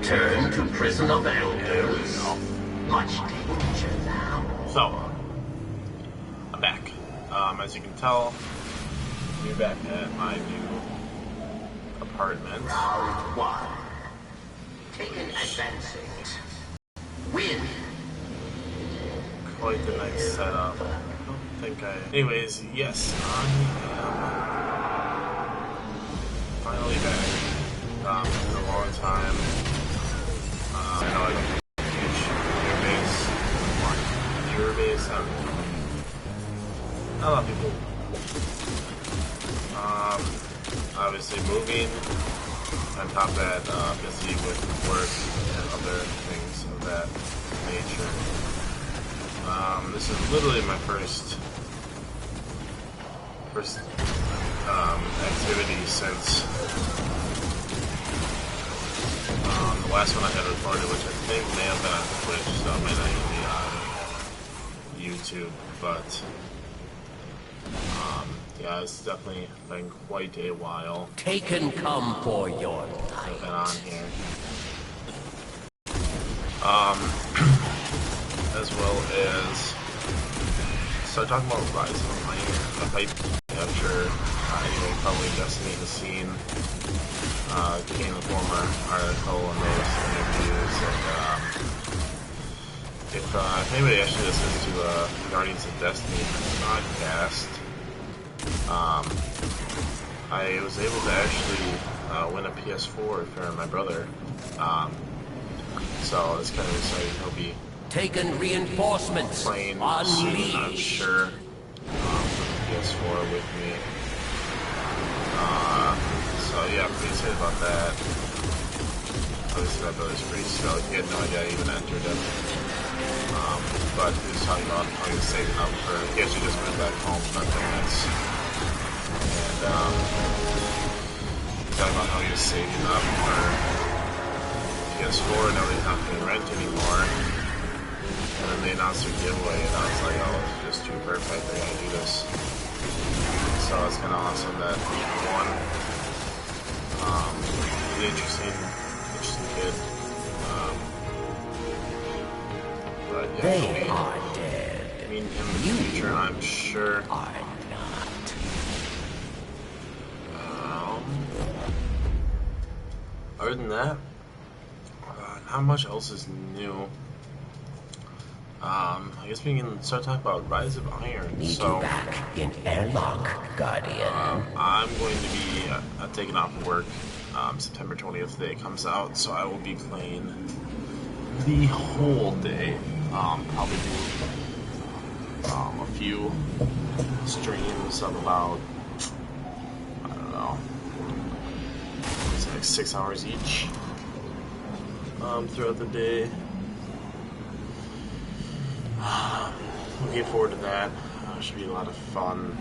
Turn to prison of elders. Much danger now. So, I'm back. As you can tell, we're back at my new apartment. Round one. Taken advancing. Win. Quite the nice setup. I don't think anyways, yes, I am finally back. For a long time. I know I got a huge viewer base. Not a lot of people. Obviously moving. On top of that, busy with work and other things of that nature. This is literally my first activity since the last one I had recorded, which I think may have been on Twitch, so it might not even be on YouTube, but yeah, it's definitely been quite a while. Taken come for your I've been on here. As well as start talking about Rise of Iron. I'm sure anyway, probably Destiny has seen Game Informer article and those interviews, and if anybody actually listens to Guardians of Destiny podcast, I was able to actually win a PS4 for my brother, so it's kind of exciting. He'll be taken reinforcements playing unleashed. soon, I'm sure, PS4 with me. So yeah, I'm pretty excited about that. Obviously my brother's pretty stoked. He had no idea I even entered him. But he was talking about how he was saving up for, he actually just went back home for 10 minutes. And talking about how he was saving up for PS4 and now he's not paying rent anymore. And then they announced their giveaway and I was like, oh, it's just too perfect, I gotta do this. So it's kind of awesome that he won. Really interesting kid. But yeah, They are dead. Meeting him in the future, I'm sure. Are not. Other than that, not much else is new. I guess we can start talking about Rise of Iron. Need So, you back in airlock, Guardian. I'm going to be taking off work September 20th. The day it comes out, so I will be playing the whole day. Probably do a few streams of about, I don't know, it's like 6 hours each throughout the day. Looking forward to that. Should be a lot of fun.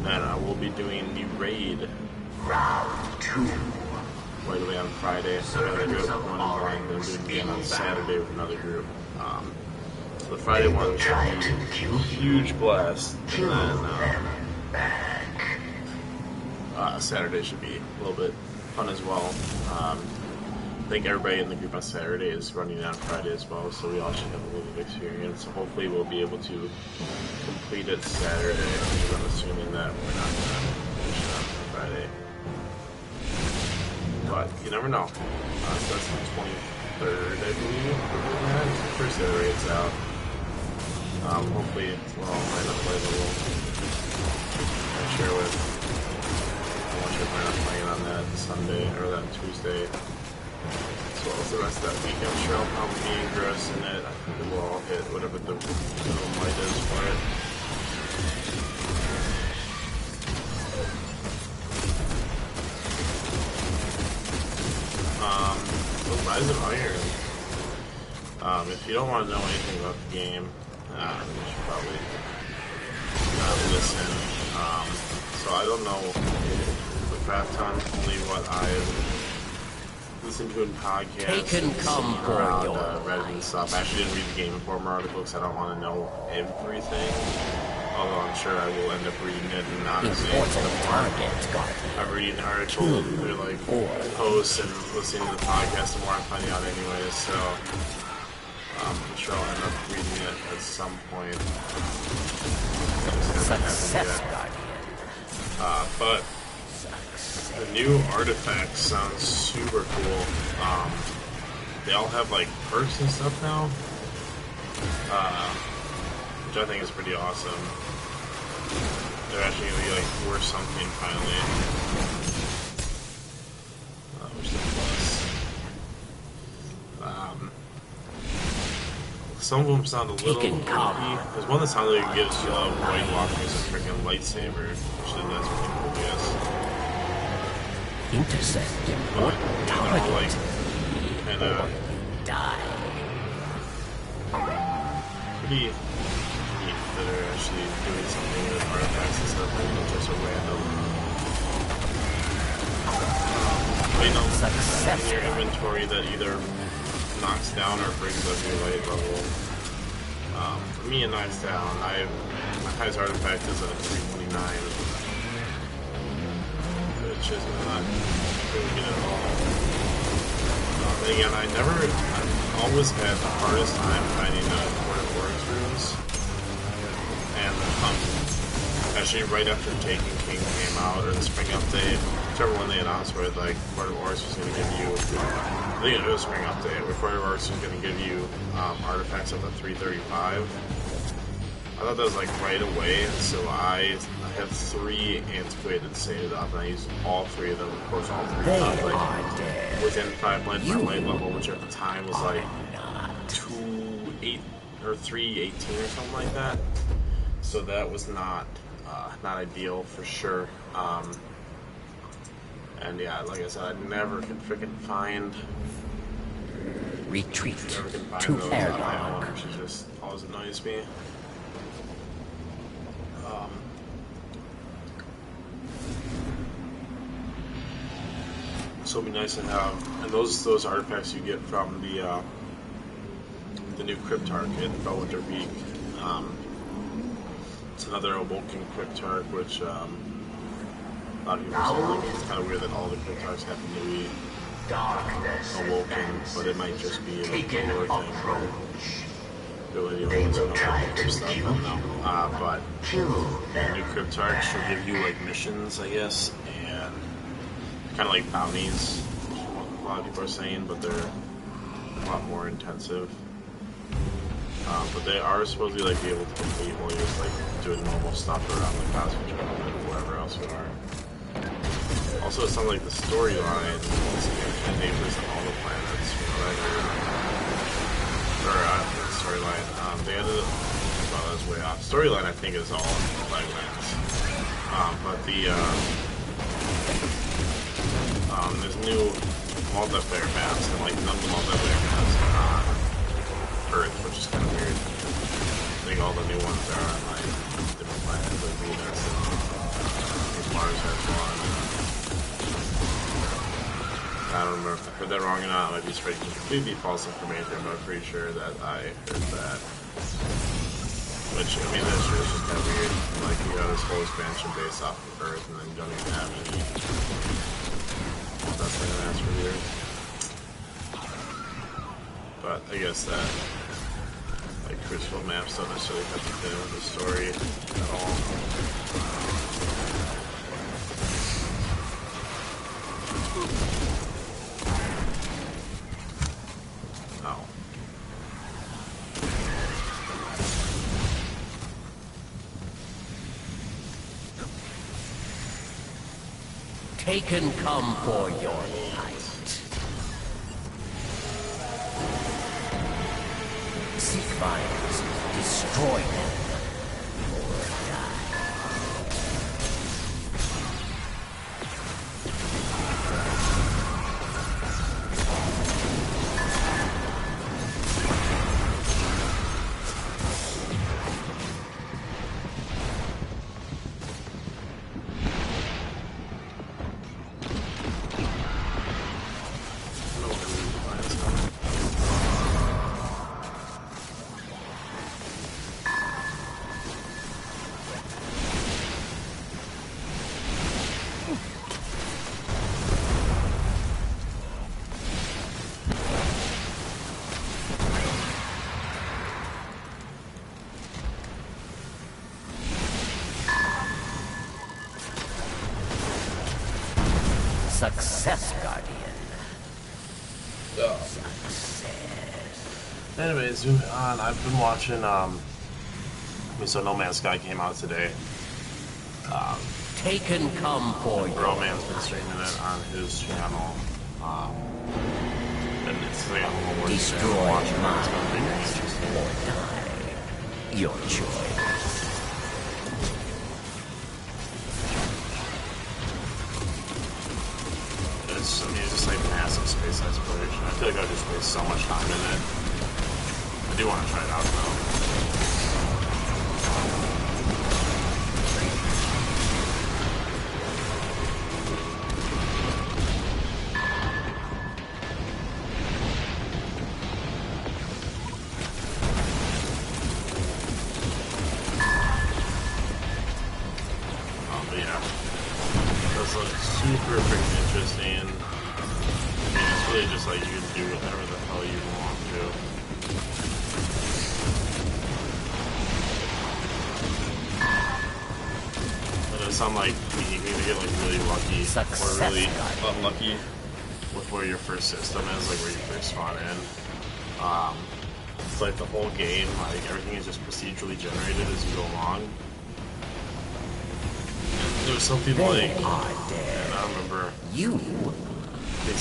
And I will be doing the raid Round 2. right away on Friday. So another group, one and then doing it again on Saturday with another group. So the Friday one should be a huge blast. And then Saturday should be a little bit fun as well. I think everybody in the group on Saturday is running on Friday as well, so we all should have a little bit of experience. So hopefully we'll be able to complete it Saturday, because I'm assuming that we're not going to finish it on Friday. But you never know. So that's the 23rd, I believe. The first day the raid's out. Hopefully we're all lined up play the little share with. I want you to plan on playing on that Sunday, or that Tuesday. As well as the rest of that week. I'm sure I'll probably be engrossed in it. I think we'll all hit whatever the minimum light is for it. So Rise of Iron. If you don't want to know anything about the game, you should probably not listen. So I don't know the craft ton, only what I've listened to in podcasts. Taken come for around your Reddit and stuff. I actually didn't read the Game Informer article because I don't want to know everything. Although I'm sure I will end up reading it, and honestly, Important target, Guardian. I'm reading an article, they're like, pose posts and listening to the podcast, the more I'm finding out anyways, so I'm sure I'll end up reading it at some point. Success Guardian. But the new artifacts sound super cool. They all have like perks and stuff now, which I think is pretty awesome. They're actually gonna be like worth something finally. Which is plus. Some of them sound a little creepy. There's one that sounds like it gives you a White Walker's a freaking lightsaber, which is that's pretty cool, I guess. Intercept But, important yeah, they're all target. like kinda Die. pretty neat that are actually doing something with artifacts and stuff and not just a random item in your inventory that either knocks down or brings up your light level. For me, it knocks down. My highest artifact is a 329, which is not really good at all. And again, I've always had the hardest time finding the Court of Oryx runes. And actually, right after Taken King came out, or the spring update, whichever one they announced where like Court of Oryx was going to give you, I think it was spring update, where Court of Oryx was going to give you artifacts up to 335. I thought that was like right away, so I have 3 antiquated saved up, and I used all 3 of them, of course all 3 of them, like within 5 points my light level, which at the time was like 2.8 or 3.18 or something like that. So that was not ideal for sure. And yeah, like I said, I never could freaking find. Retreat Never could find to those on my own, airlock. which just always annoys me. So it'd be nice to have, and those artifacts you get from the new Cryptarch in Belwinter Peak. It's another Awoken Cryptarch, which a lot of people say like, it's kind of weird that all the Cryptarchs happen to be Awoken, but it might just be like a lore thing. Ability to open some other stuff, I don't know. But the new Cryptarch will give you like missions, I guess, and kind of like bounties, a lot of people are saying, but they're a lot more intensive. But they are supposed to like be able to complete while you're just like doing normal stuff around the Cosmic Realm and wherever else you are. Also, it sounds like the storyline is neighbors on all the planets, from what I heard. Or the storyline, they ended up, well, that's way off. Storyline, I think, is all in the Flaglands. But there's new multiplayer maps, and like none of the multiplayer maps are on Earth, which is kind of weird. I think all the new ones are on like different planets, like Venus and Mars has one. I don't remember if I heard that wrong or not. It might be straight completely false information, but I'm pretty sure that I heard that. Which, I mean, that's just kind of weird. Like, you have this whole expansion based off of Earth, and then you don't even have any. That's like that's weird. But I guess that, like, Crucible maps don't necessarily have to fit in with the story at all. Oh. Taken come for your light. Seek vines, destroy them, or die. Success, Guardian. Anyways, moving on. I've been watching. So No Man's Sky came out today. Taken come for you. Roman's been streaming it on his channel. And it's like a whole Destroy watching mine it. It's been pretty interesting. or die. Your choice. It's, I mean, it's just like massive space exploration. I feel like I just waste so much time in it. I do want to try it out though. But yeah, that's like super freaking interesting. I mean, it's really just like you can do whatever the hell you want to. But it's not like you can either get like really lucky or really unlucky with where your first system is, like where you first spawn in. It's like the whole game, like everything is just procedurally generated as you go along. There was something like, and I don't remember You the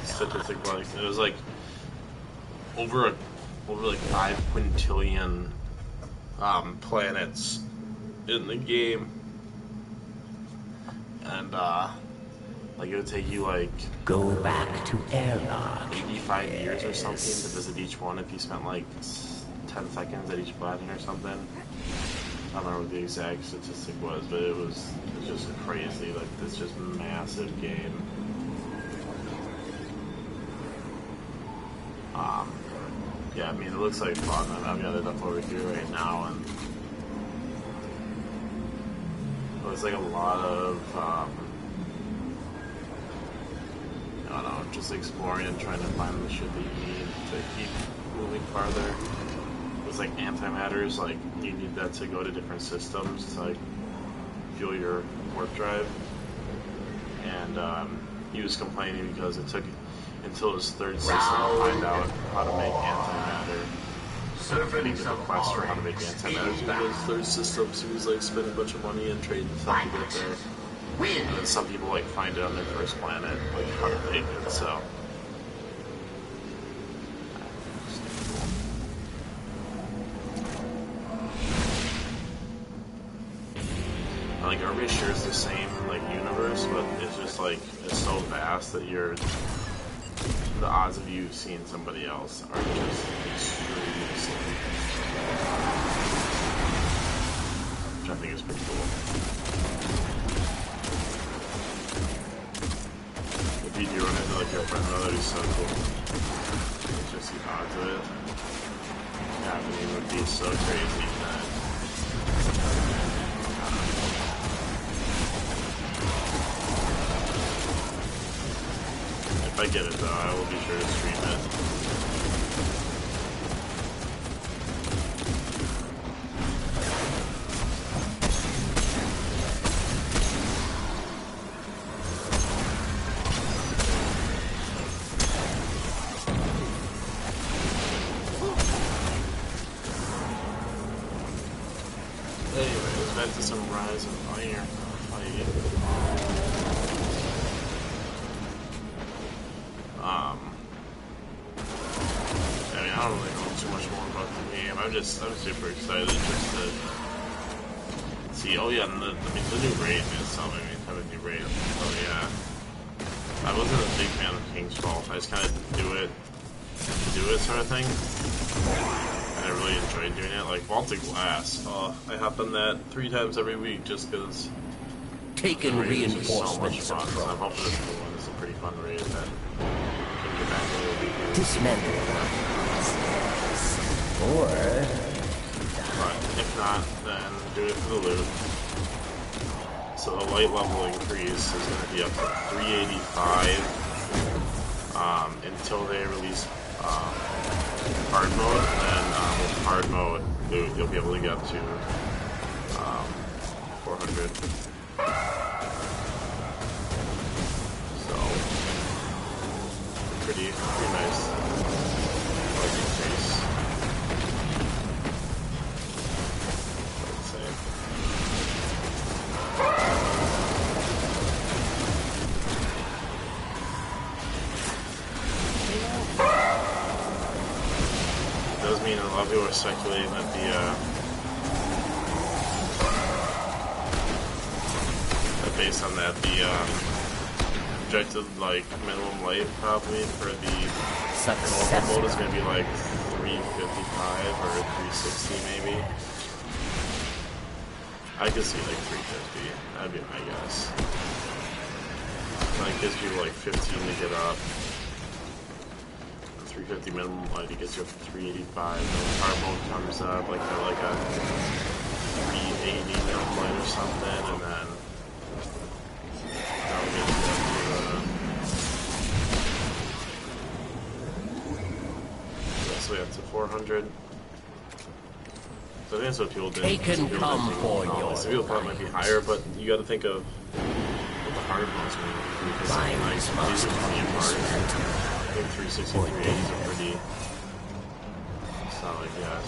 statistic, like it was like over like 5 quintillion planets in the game, and like it would take you like go back to airlock. 85 years or something to visit each one if you spent like 10 seconds at each planet or something. I don't remember what the exact statistic was, but it was just crazy. Like this just massive game. Yeah, I mean it looks like fun. I mean, I've got it up over here right now, and it was like a lot of I don't know, just exploring and trying to find the shit that you need to keep moving farther. It's like antimatters, like you need that to go to different systems to like fuel your warp drive. And he was complaining because it took until his third system to find out how to make antimatter. He did a quest for how to make antimatter to his third system, so he was like spending a bunch of money and trading stuff to get there. And then some people like find it on their first planet, like how to make it, so. Like everybody shares the same like universe, but it's just like it's so vast that the odds of you seeing somebody else are just extremely slim. Which I think is pretty cool. If you do run into like your friend, that'd be so cool. It's just the odds of it happening would be so crazy that. If I get it though, I will be sure to stream it. Anyways, back to some Rise of Fire fighting. I mean, I don't really know too much more about the game. I'm super excited just to see. Oh yeah, and the new raid itself. I mean, have a new raid. Oh yeah. I wasn't a big fan of King's Fault. I just kind of do it sort of thing. And I really enjoyed doing it. Like Vaulted Glass. I hop on that 3 times every week just because. Taken reinforcements so much fun. So I'm hoping this new one is a pretty fun raid that can get back a little bit. Dismantle. Or But if not, then do it for the loot. So the light level increase is going to be up to 385 until they release hard mode. And then with hard mode loot, you'll be able to get up to 400. So pretty nice. Like increase. Let's say. It does mean a lot of people are speculating that based on that, the projected like minimum life probably for the normal mode is going to be like 355 or 360 maybe. I could see like 350. That'd be my guess. That gives people like 15 to get up. 350 minimum life, it gets you up to 385. Then hard mode comes up like a 380 minimum life or something, and then that'll get you up to so up to 400. So I think that's what people did. They can come for your some people thought it might be higher, but you got to think of what the hard mode's going to be, because like, these are pretty hard. I think 360, 380s are pretty solid, yes.